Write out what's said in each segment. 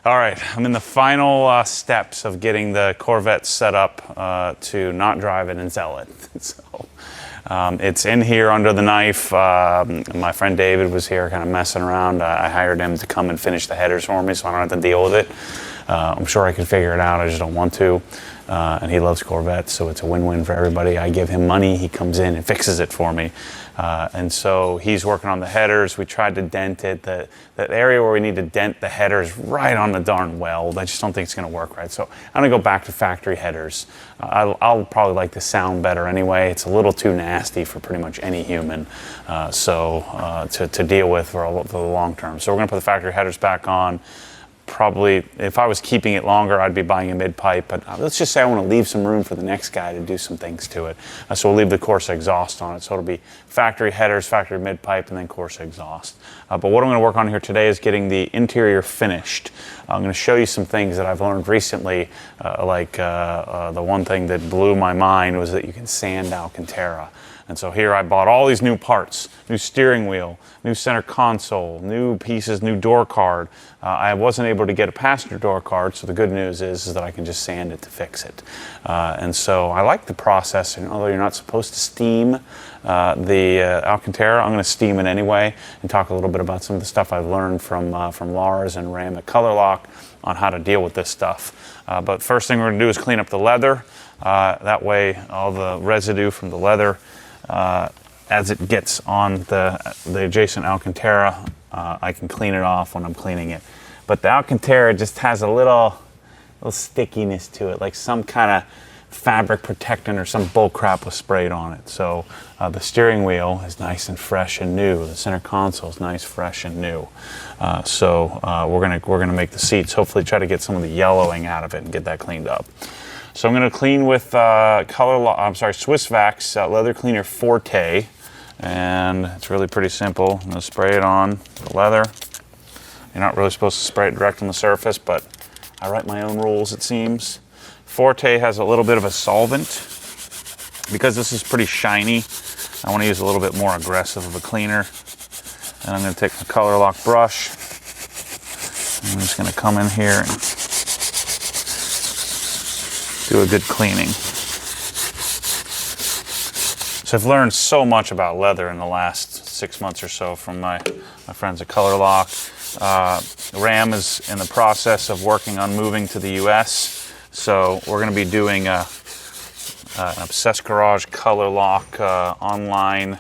All right, I'm in the final steps of getting the Corvette set up to not drive it and sell it. So, it's in here under the knife. My friend David was here kind of messing around. I hired him to come and finish the headers for me so I don't have to deal with it. I'm sure I can figure it out, I just don't want to. And he loves Corvettes, so it's a win-win for everybody. I give him money, he comes in and fixes it for me. And so he's working on the headers. We tried to dent it. That area where we need to dent the headers right on the darn weld. I just don't think it's going to work right. So I'm going to go back to factory headers. I'll probably like the sound better anyway. It's a little too nasty for pretty much any human to deal with for the long term. So we're going to put the factory headers back on. Probably, if I was keeping it longer, I'd be buying a mid-pipe, but let's just say I want to leave some room for the next guy to do some things to it. So we'll leave the Corsa exhaust on it. So it'll be factory headers, factory mid-pipe, and then Corsa exhaust. But what I'm going to work on here today is getting the interior finished. I'm going to show you some things that I've learned recently, the one thing that blew my mind was that you can sand Alcantara. And so here I bought all these new parts, new steering wheel, new center console, new pieces, new door card. I wasn't able to get a passenger door card, so the good news is that I can just sand it to fix it. And so I like the process, and although you're not supposed to steam the Alcantara, I'm going to steam it anyway and talk a little bit about some of the stuff I've learned from Lars and Ram at Colourlock on how to deal with this stuff. But first thing we're going to do is clean up the leather. That way all the residue from the leather as it gets on the adjacent Alcantara, I can clean it off when I'm cleaning it. But the Alcantara just has a little stickiness to it, like some kind of fabric protectant or some bull crap was sprayed on it. So the steering wheel is nice and fresh and new. The center console is nice, fresh and new. We're gonna make the seats, hopefully try to get some of the yellowing out of it and get that cleaned up. So I'm going to clean with Swissvax leather cleaner Forte, and it's really pretty simple. I'm going to spray it on the leather. You're not really supposed to spray it direct on the surface, but I write my own rules, it seems. Forte has a little bit of a solvent. Because this is pretty shiny, I want to use a little bit more aggressive of a cleaner. And I'm going to take my Colourlock brush. I'm just going to come in here and do a good cleaning. So I've learned so much about leather in the last 6 months or so from my friends at Colourlock. Ram is in the process of working on moving to the US. So we're going to be doing an Obsessed Garage Colourlock online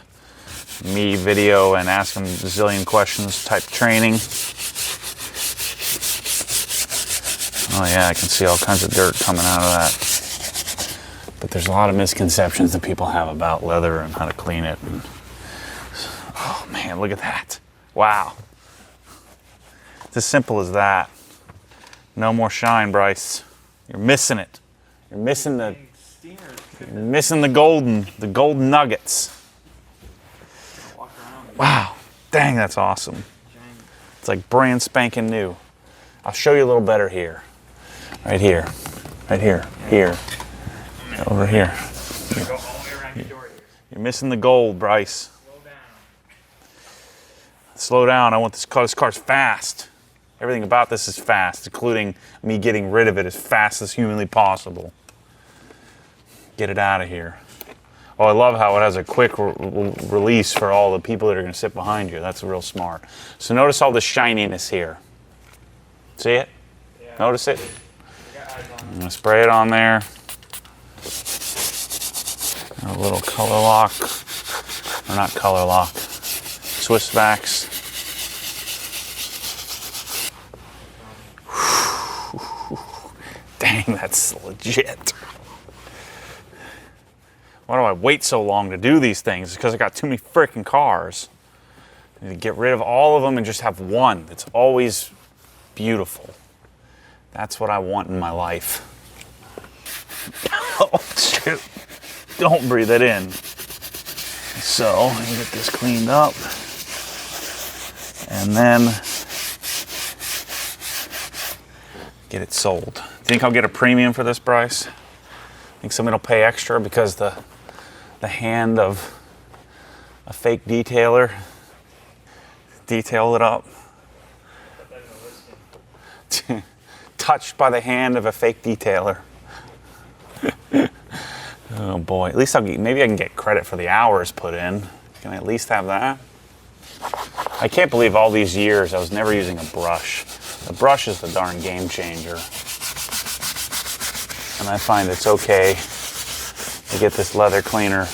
me video and ask them a zillion questions type training. Oh yeah, I can see all kinds of dirt coming out of that. But there's a lot of misconceptions that people have about leather and how to clean it. And, oh man, look at that. Wow. It's as simple as that. No more shine, Bryce. You're missing it. You're missing the golden nuggets. Wow. Dang, that's awesome. It's like brand spanking new. I'll show you a little better here. Right here, here, over here. You're missing the gold, Bryce. Slow down. I want this car. This car's fast. Everything about this is fast, including me getting rid of it as fast as humanly possible. Get it out of here. Oh, I love how it has a quick release for all the people that are going to sit behind you. That's real smart. So notice all the shininess here. See it? Yeah. Notice it? I'm going to spray it on there. A little Colourlock, or not Colourlock, Swissvax. Dang, that's legit. Why do I wait so long to do these things? It's because I got too many freaking cars. I need to get rid of all of them and just have one that's always beautiful. That's what I want in my life. Oh, shoot. Don't breathe it in. So, let me get this cleaned up. And then get it sold. Think I'll get a premium for this, Bryce? Think somebody will pay extra because the hand of a fake detailer detailed it up? touched by the hand of a fake detailer. Oh boy, at least maybe I can get credit for the hours put in. Can I at least have that? I can't believe all these years I was never using a brush. The brush is the darn game changer. And I find it's okay to get this leather cleaner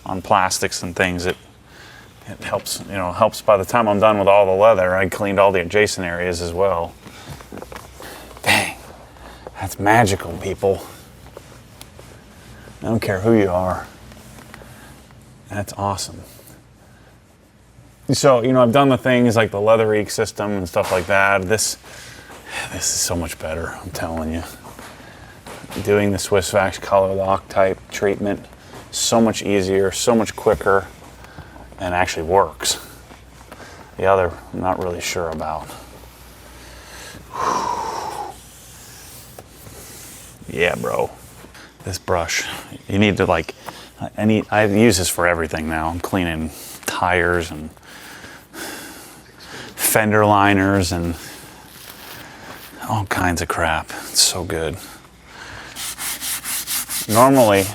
on plastics and things. It helps, you know, helps by the time I'm done with all the leather. I cleaned all the adjacent areas as well. Dang, that's magical, people. I don't care who you are. That's awesome. So, you know, I've done the things like the leather eke system and stuff like that. This is so much better, I'm telling you. Doing the Swissvax Colourlock type treatment, so much easier, so much quicker, and actually works. The other, I'm not really sure about. Yeah, bro. This brush, you need to like, I use this for everything now. I'm cleaning tires and fender liners and all kinds of crap. It's so good. Normally,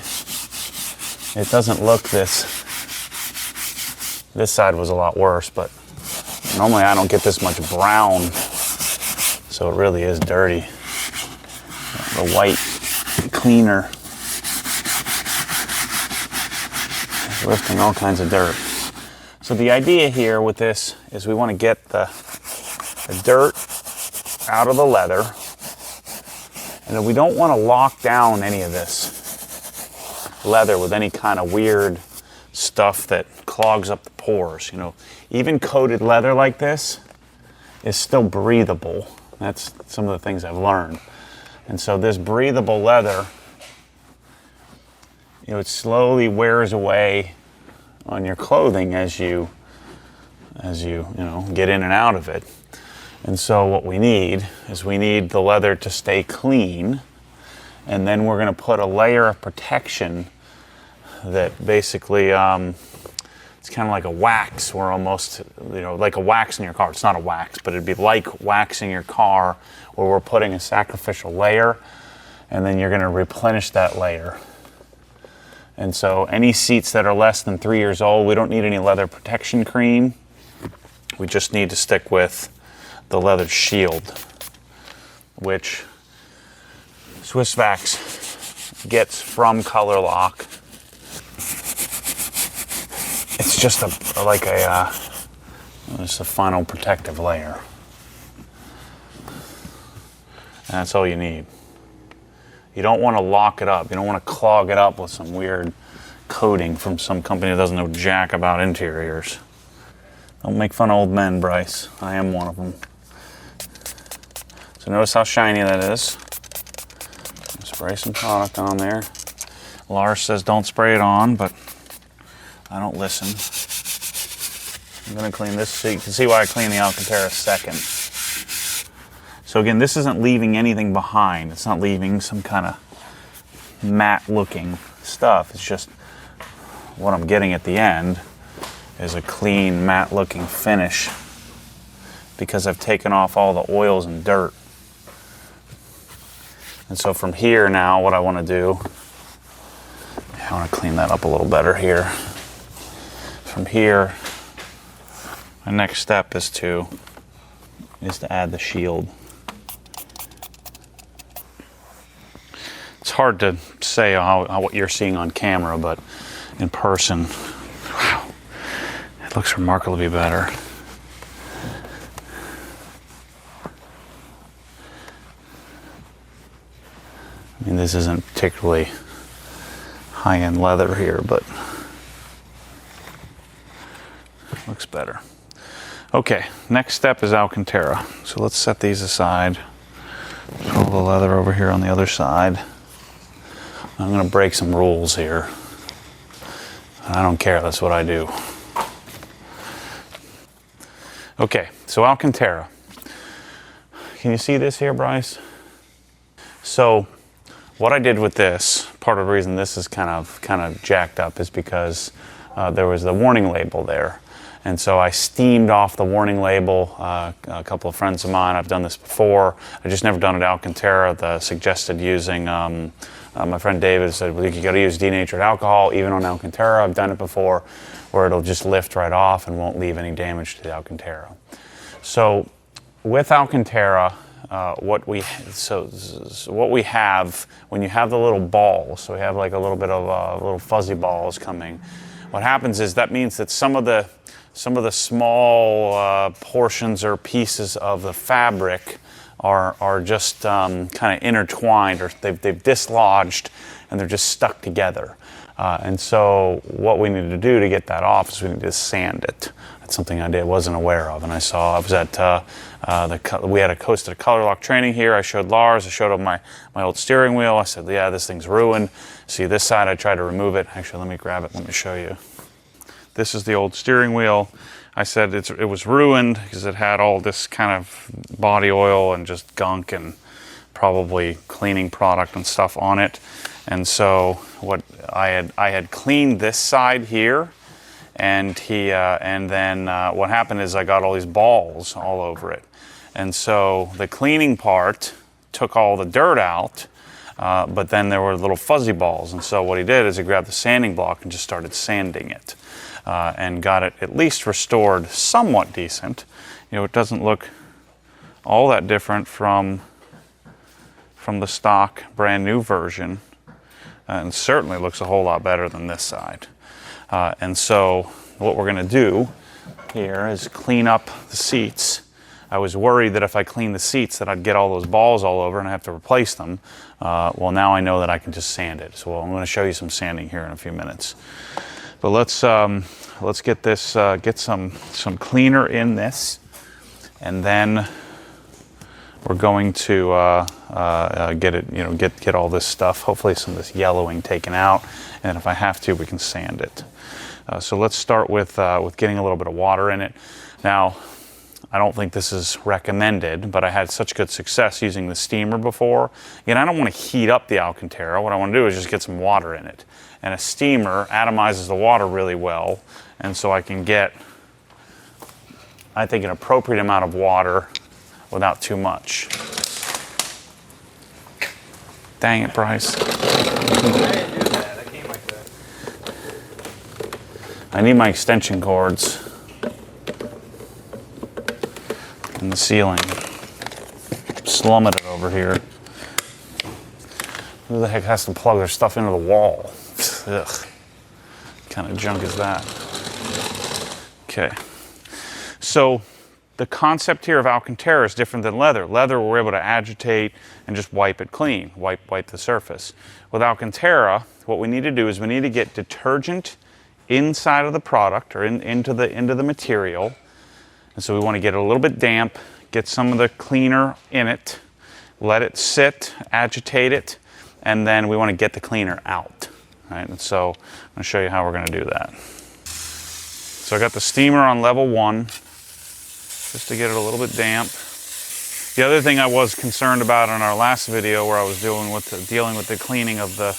it doesn't look this side was a lot worse, but normally I don't get this much brown, so it really is dirty. The white cleaner is lifting all kinds of dirt. So the idea here with this is we want to get the dirt out of the leather, and we don't want to lock down any of this leather with any kind of weird stuff that clogs up the pores. You know, even coated leather like this is still breathable. That's some of the things I've learned. And so this breathable leather, you know, it slowly wears away on your clothing as you know, get in and out of it. And so what we need is we need the leather to stay clean, and then we're going to put a layer of protection that basically it's kind of like a wax. We're almost, you know, like a wax in your car. It's not a wax, but it'd be like waxing your car, where we're putting a sacrificial layer, and then you're going to replenish that layer. And so any seats that are less than 3 years old, we don't need any leather protection cream. We just need to stick with the leather shield, which Swissvax gets from Colourlock. It's just it's a final protective layer. And that's all you need. You don't want to lock it up. You don't want to clog it up with some weird coating from some company that doesn't know jack about interiors. Don't make fun of old men, Bryce. I am one of them. So notice how shiny that is. Spray some product on there. Lars says don't spray it on, but I don't listen. I'm going to clean this so you can see why I clean the Alcantara second. So again, this isn't leaving anything behind. It's not leaving some kind of matte looking stuff. It's just what I'm getting at the end is a clean matte looking finish, because I've taken off all the oils and dirt. And so from here now, what I want to do, I want to clean that up a little better here. From here, my next step is to add the shield. It's hard to say what you're seeing on camera, but in person, wow, it looks remarkably better. I mean, this isn't particularly high-end leather here, but it looks better. Okay, next step is Alcantara. So let's set these aside. Throw the leather over here on the other side. I'm going to break some rules here. I don't care, that's what I do. Okay, so Alcantara. Can you see this here, Bryce? So what I did with this, part of the reason this is kind of jacked up, is because there was the warning label there. And so I steamed off the warning label. A couple of friends of mine, I've done this before. I just never done it at Alcantara. Suggested using, my friend David said, well, you got to use denatured alcohol, even on Alcantara. I've done it before, where it'll just lift right off and won't leave any damage to the Alcantara. So with Alcantara, what we have, when you have the little balls, so we have like a little bit of little fuzzy balls coming, what happens is that means that some of the small portions or pieces of the fabric are just kind of intertwined, or they've dislodged and they're just stuck together. And so what we need to do to get that off is we need to sand it. That's something I wasn't aware of, and I was at we had a Colourlock training here. I showed Lars, I showed him my old steering wheel. I said, yeah, this thing's ruined. See this side, I tried to remove it. Actually, let me grab it, let me show you. This is the old steering wheel. I said it was ruined because it had all this kind of body oil and just gunk and probably cleaning product and stuff on it. And so what I had cleaned this side here, and then what happened is I got all these balls all over it. And so the cleaning part took all the dirt out, but then there were little fuzzy balls. And so what he did is he grabbed the sanding block and just started sanding it, and got it at least restored somewhat decent. You know, it doesn't look all that different from the stock brand new version, and certainly looks a whole lot better than this side. And so what we're going to do here is clean up the seats. I was worried that if I cleaned the seats that I'd get all those balls all over and I have to replace them. Well, now I know that I can just sand it. So I'm going to show you some sanding here in a few minutes. But let's get this get some cleaner in this, and then we're going to get it, you know, get all this stuff, hopefully some of this yellowing taken out, and if I have to, we can sand it. So let's start with getting a little bit of water in it. Now, I don't think this is recommended, but I had such good success using the steamer before. Again, I don't want to heat up the Alcantara. What I want to do is just get some water in it. And a steamer atomizes the water really well, and so I can get, I think, an appropriate amount of water without too much. Dang it, Bryce. I didn't do that. I came like that. I need my extension cords in the ceiling. Slumming it over here. Who the heck has to plug their stuff into the wall? Ugh. What kind of junk is that? Okay. So the concept here of Alcantara is different than leather. Leather, we're able to agitate and just wipe it clean, wipe the surface. With Alcantara, what we need to do is we need to get detergent inside of the product, or into the material. And so we want to get it a little bit damp, get some of the cleaner in it, let it sit, agitate it, and then we want to get the cleaner out. Right? And so I'm going to show you how we're going to do that. So I got the steamer on level 1, just to get it a little bit damp. The other thing I was concerned about in our last video, where I was dealing with the cleaning of the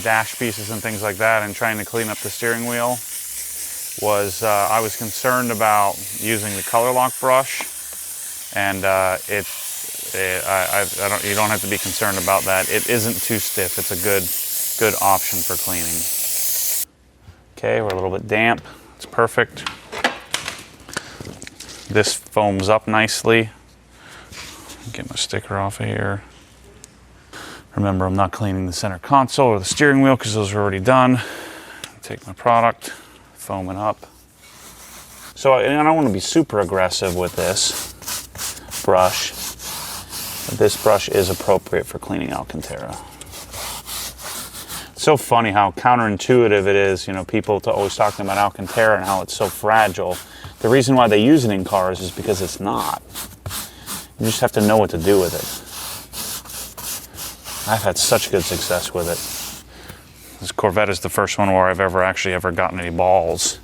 dash pieces and things like that, and trying to clean up the steering wheel, was I was concerned about using the Colourlock brush, and you don't have to be concerned about that. It isn't too stiff. It's a good option for cleaning. Okay, we're a little bit damp. It's perfect. This foams up nicely. Get my sticker off of here. Remember, I'm not cleaning the center console or the steering wheel because those are already done. Take my product, foam it up. So I don't want to be super aggressive with this brush. This brush is appropriate for cleaning Alcantara. It's so funny how counterintuitive it is, you know, people always talking about Alcantara and how it's so fragile. The reason why they use it in cars is because it's not. You just have to know what to do with it. I've had such good success with it. This Corvette is the first one where I've ever gotten any balls.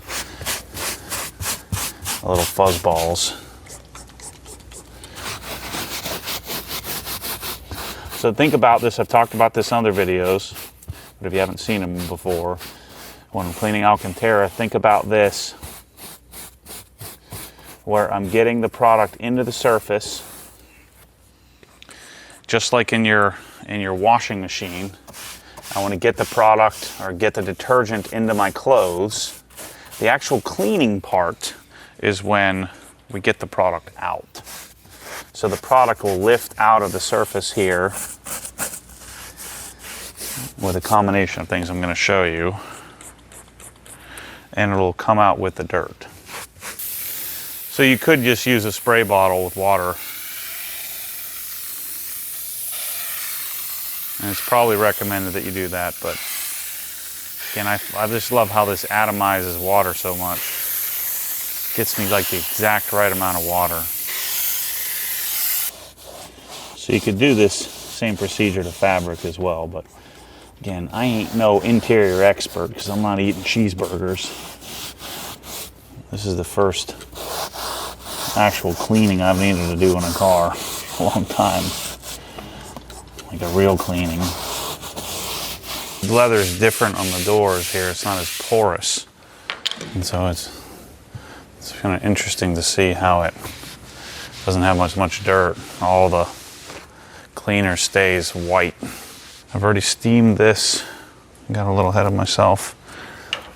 Little fuzz balls. So think about this. I've talked about this in other videos, but if you haven't seen them before, when I'm cleaning Alcantara, think about this where I'm getting the product into the surface, just like in your washing machine. I want to get the product or get the detergent into my clothes. The actual cleaning part is when we get the product out. So the product will lift out of the surface here with a combination of things I'm going to show you, and it'll come out with the dirt. So you could just use a spray bottle with water, and it's probably recommended that you do that, but again, I just love how this atomizes water so much. Gets me like the exact right amount of water. So you could do this same procedure to fabric as well, but again, I ain't no interior expert because I'm not eating cheeseburgers. This is the first actual cleaning I've needed to do in a car for a long time. Like a real cleaning. The leather is different on the doors here. It's not as porous. And so it's kind of interesting to see how it doesn't have much dirt. All the cleaner stays white. I've already steamed this. Got a little ahead of myself.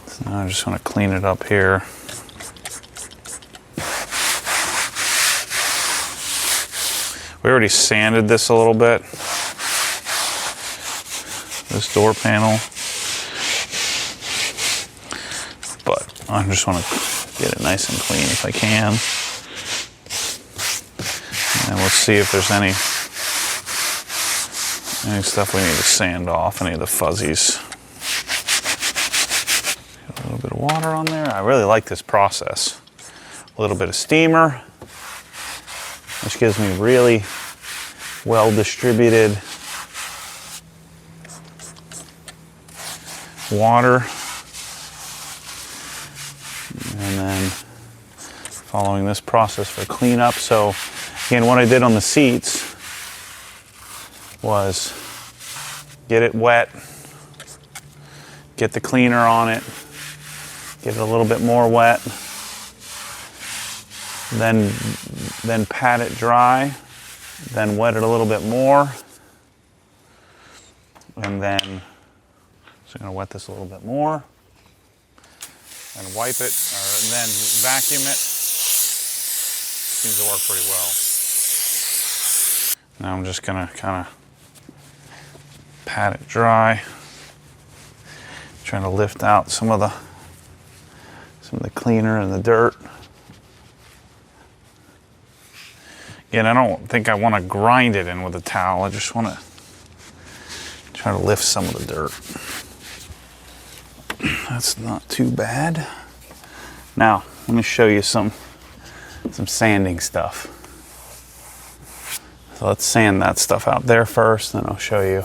So now I just want to clean it up here. We already sanded this a little bit. This door panel. But I just want to get it nice and clean if I can. And we'll see if there's any stuff we need to sand off, any of the fuzzies. Get a little bit of water on there. I really like this process. A little bit of steamer, which gives me really well distributed water. And then following this process for cleanup. So again, what I did on the seats was get it wet, get the cleaner on it, get it a little bit more wet, then pat it dry, then wet it a little bit more, and then so I'm going to wet this a little bit more, and wipe it, and then vacuum it. Seems to work pretty well. Now I'm just going to kind of pat it dry, trying to lift out some of the cleaner and the dirt. Again, I don't think I want to grind it in with a towel. I just want to try to lift some of the dirt. That's not too bad. Now, let me show you some sanding stuff. So let's sand that stuff out there first, then I'll show you.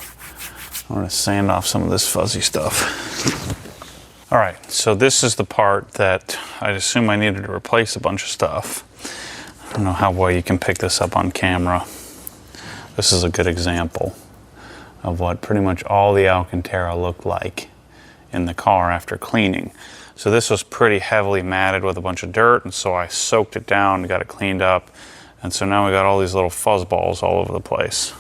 I'm going to sand off some of this fuzzy stuff. All right, so this is the part that I'd assume I needed to replace a bunch of stuff. I don't know how well you can pick this up on camera. This is a good example of what pretty much all the Alcantara looked like in the car after cleaning. So this was pretty heavily matted with a bunch of dirt, and so I soaked it down and got it cleaned up. And so now we got all these little fuzz balls all over the place.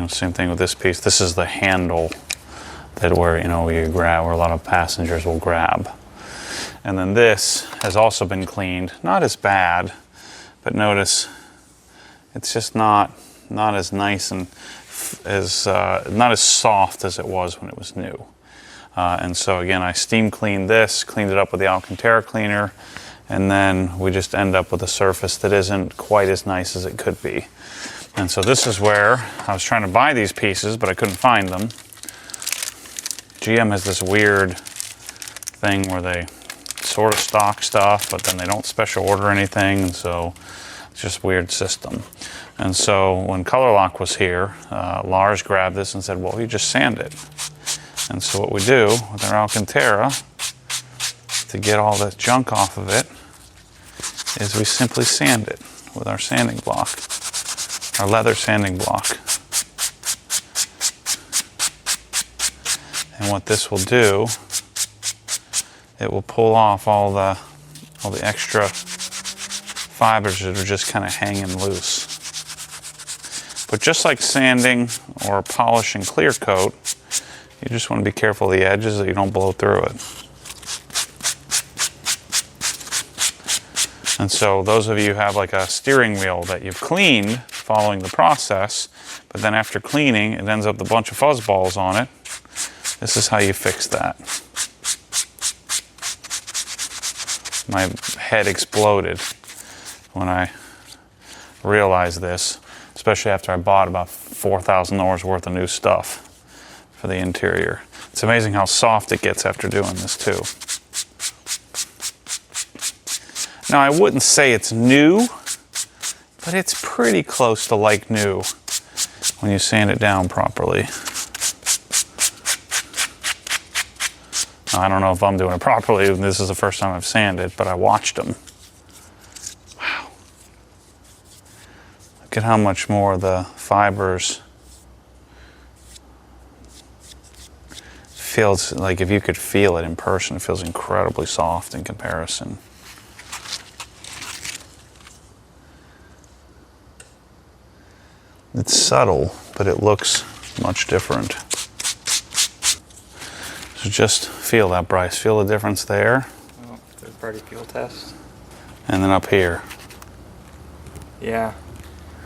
Same thing with this piece. This is the handle that where you grab, where a lot of passengers will grab. And then this has also been cleaned. Not as bad, but notice it's just not as nice and not as soft as it was when it was new. And so again, I steam cleaned this, cleaned it up with the Alcantara cleaner, and then we just end up with a surface that isn't quite as nice as it could be. And so this is where I was trying to buy these pieces, but I couldn't find them. GM has this weird thing where they sort of stock stuff, but then they don't special order anything, and so it's just a weird system. And so when Colourlock was here, Lars grabbed this and said, well, you just sand it. And so what we do with our Alcantara to get all the junk off of it is we simply sand it with our sanding block, our leather sanding block. And what this will do, it will pull off all the extra fibers that are just kind of hanging loose. But just like sanding or polishing clear coat, you just want to be careful of the edges that you don't blow through it. And so those of you who have like a steering wheel that you've cleaned following the process, but then after cleaning it ends up with a bunch of fuzz balls on it, this is how you fix that. My head exploded when I realized this, especially after I bought about $4,000 worth of new stuff for the interior. It's amazing how soft it gets after doing this too. Now I wouldn't say it's new, but it's pretty close to like new when you sand it down properly. Now, I don't know if I'm doing it properly. This is the first time I've sanded, but I watched them. Wow. Look at how much more the fibers feels like. If you could feel it in person, it feels incredibly soft in comparison. It's subtle, but it looks much different. So just feel that, Bryce. Feel the difference there. Oh, third-party fuel test. And then up here. Yeah.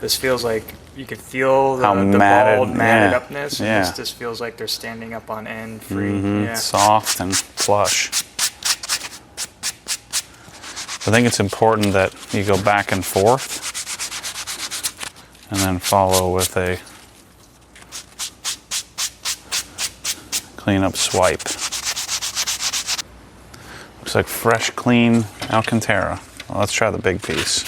This feels like you could feel the matted, bald, matted yeah, upness. And yeah. this just feels like they're standing up on end, free. Mm-hmm. Yeah. Soft and plush. I think it's important that you go back and forth and then follow with a clean up swipe. Looks like fresh, clean Alcantara. Well, let's try the big piece.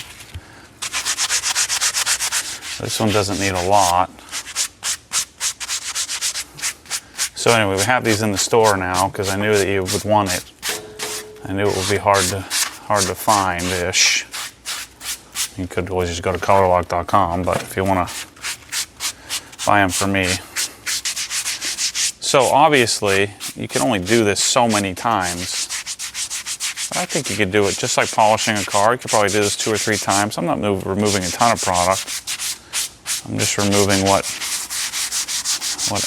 This one doesn't need a lot. So anyway, we have these in the store now because I knew that you would want it. I knew it would be hard to find-ish. You could always just go to Colourlock.com, but if you want to buy them for me. So obviously, you can only do this so many times. But I think you could do it just like polishing a car. You could probably do this 2 or 3 times. I'm not removing a ton of product. I'm just removing what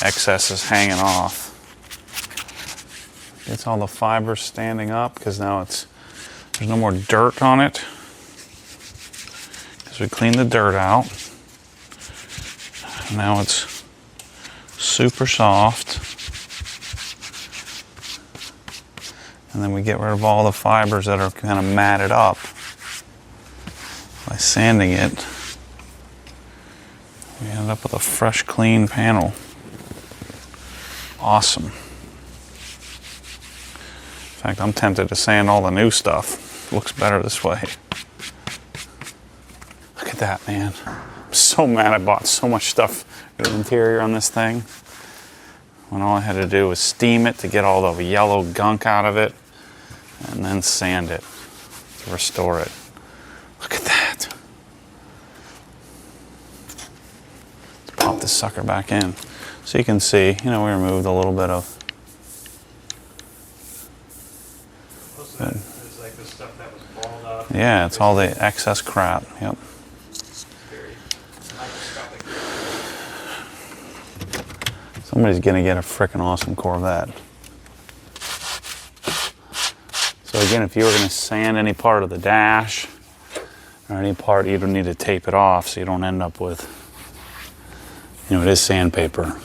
excess is hanging off. Gets all the fibers standing up because now there's no more dirt on it. Because we cleaned the dirt out. Now it's super soft. And then we get rid of all the fibers that are kind of matted up by sanding it. We end up with a fresh, clean panel. Awesome. In fact, I'm tempted to sand all the new stuff. Looks better this way. Look at that, man. I'm so mad I bought so much stuff for the interior on this thing, when all I had to do was steam it to get all the yellow gunk out of it and then sand it to restore it. Look at that. Let's pop this sucker back in. So you can see, we removed a little bit of. Most of that is like the stuff that was balled up. Yeah, it's all the excess crap. Yep. Very microscopic. Somebody's gonna get a frickin' awesome Corvette. So again, if you were gonna sand any part of the dash or any part, you don't need to tape it off so you don't end up with, it is sandpaper.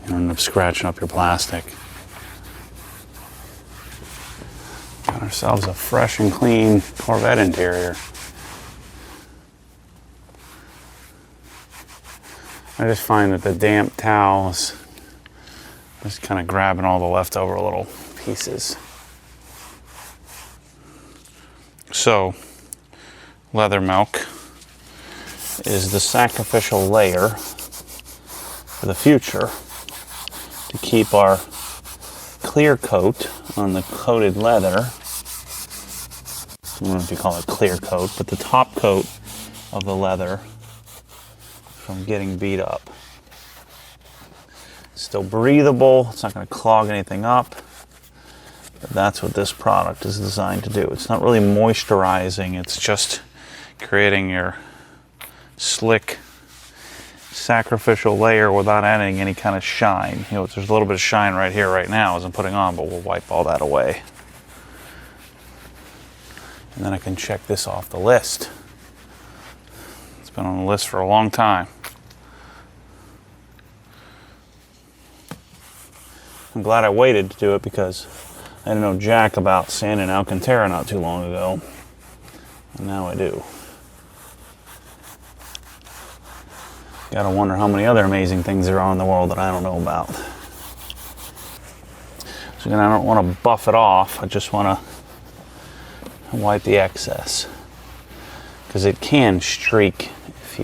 You don't end up scratching up your plastic. Got ourselves a fresh and clean Corvette interior. I just find that the damp towels just kind of grabbing all the leftover little pieces. So, leather milk is the sacrificial layer for the future to keep our clear coat on the coated leather. I don't know if you call it clear coat, but the top coat of the leather from getting beat up. It's still breathable, it's not going to clog anything up. But that's what this product is designed to do. It's not really moisturizing, it's just creating your slick sacrificial layer without adding any kind of shine. You know, there's a little bit of shine right here right now as I'm putting on, but we'll wipe all that away. And then I can check this off the list. It's been on the list for a long time. I'm glad I waited to do it because I didn't know jack about sanding Alcantara not too long ago. And now I do. Gotta wonder how many other amazing things there are in the world that I don't know about. So again, I don't want to buff it off. I just want to wipe the excess, because it can streak if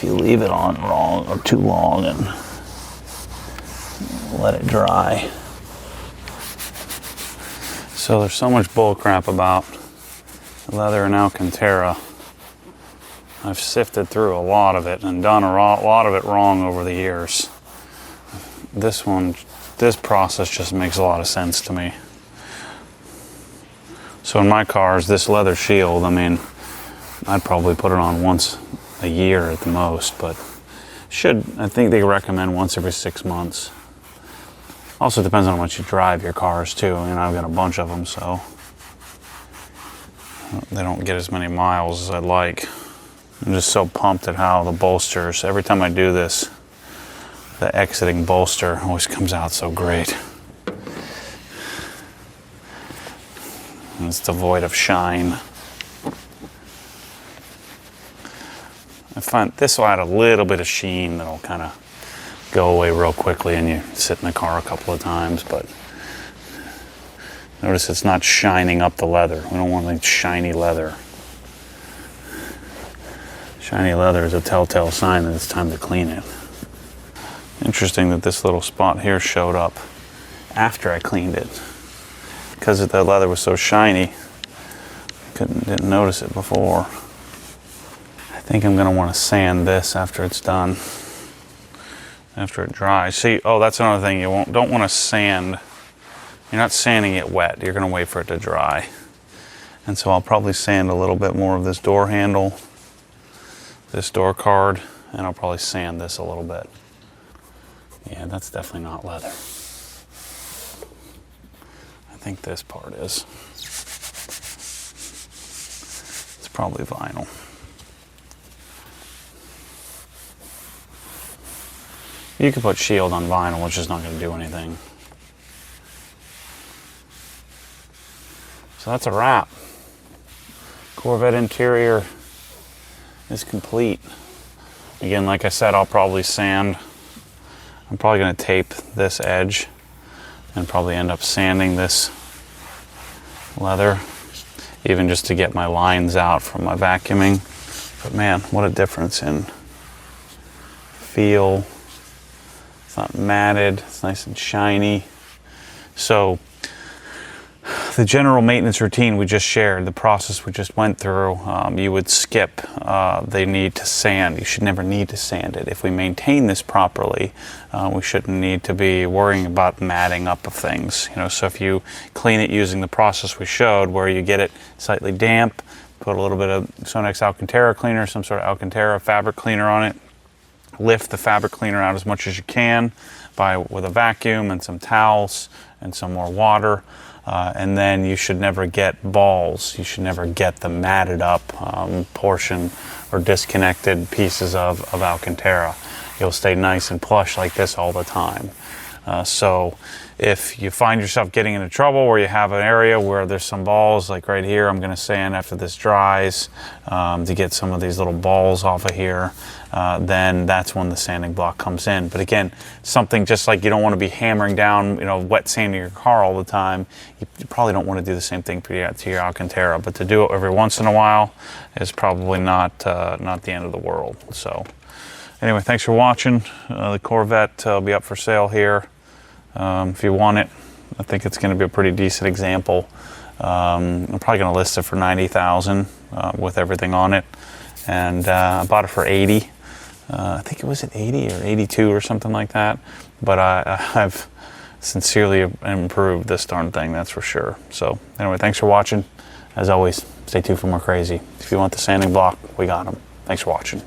you leave it on wrong or too long and let it dry. So there's so much bull crap about leather and Alcantara. I've sifted through a lot of it and done a lot of it wrong over the years. This process just makes a lot of sense to me. So in my cars, this leather shield, I mean, I'd probably put it on once a year at the most, but I think they recommend once every 6 months. Also depends on how much you drive your cars too. I mean, I've got a bunch of them, so they don't get as many miles as I'd like. I'm just so pumped at how the bolsters, every time I do this, the exiting bolster always comes out so great. And it's devoid of shine. I find this will add a little bit of sheen that'll kind of go away real quickly and you sit in the car a couple of times, but notice it's not shining up the leather. We don't want like shiny leather. Shiny leather is a telltale sign that it's time to clean it. Interesting that this little spot here showed up after I cleaned it. Because the leather was so shiny, didn't notice it before. I think I'm going to want to sand this after it's done. After it dries. See, oh, that's another thing. You don't want to sand. You're not sanding it wet. You're going to wait for it to dry. And so I'll probably sand a little bit more of this door handle, this door card, and I'll probably sand this a little bit. Yeah, that's definitely not leather. I think this part is. It's probably vinyl. You can put shield on vinyl, which is not going to do anything. So that's a wrap. Corvette interior is complete. Again, like I said, I'll probably sand. I'm probably going to tape this edge and probably end up sanding this leather, even just to get my lines out from my vacuuming. But man, what a difference in feel. It's not matted, it's nice and shiny. So the general maintenance routine we just shared, the process we just went through, you would skip the need to sand. You should never need to sand it. If we maintain this properly, we shouldn't need to be worrying about matting up of things. You know, so if you clean it using the process we showed, where you get it slightly damp, put a little bit of Sonax Alcantara cleaner, some sort of Alcantara fabric cleaner on it, lift the fabric cleaner out as much as you can with a vacuum and some towels and some more water. And then you should never get balls. You should never get the matted up portion or disconnected pieces of Alcantara. You'll stay nice and plush like this all the time. So if you find yourself getting into trouble where you have an area where there's some balls, like right here, I'm going to sand after this dries to get some of these little balls off of here. Then that's when the sanding block comes in. But again, something just like you don't want to be hammering down, wet sanding your car all the time. You probably don't want to do the same thing to your Alcantara, but to do it every once in a while is probably not the end of the world. So anyway, thanks for watching. The Corvette will be up for sale here. If you want it, I think it's going to be a pretty decent example. I'm probably going to list it for $90,000 with everything on it, and I bought it for $80,000. I think it was at 80 or 82 or something like that. But I've sincerely improved this darn thing, that's for sure. So anyway, thanks for watching. As always, Stay tuned for more crazy. If you want the sanding block, we got them. Thanks for watching.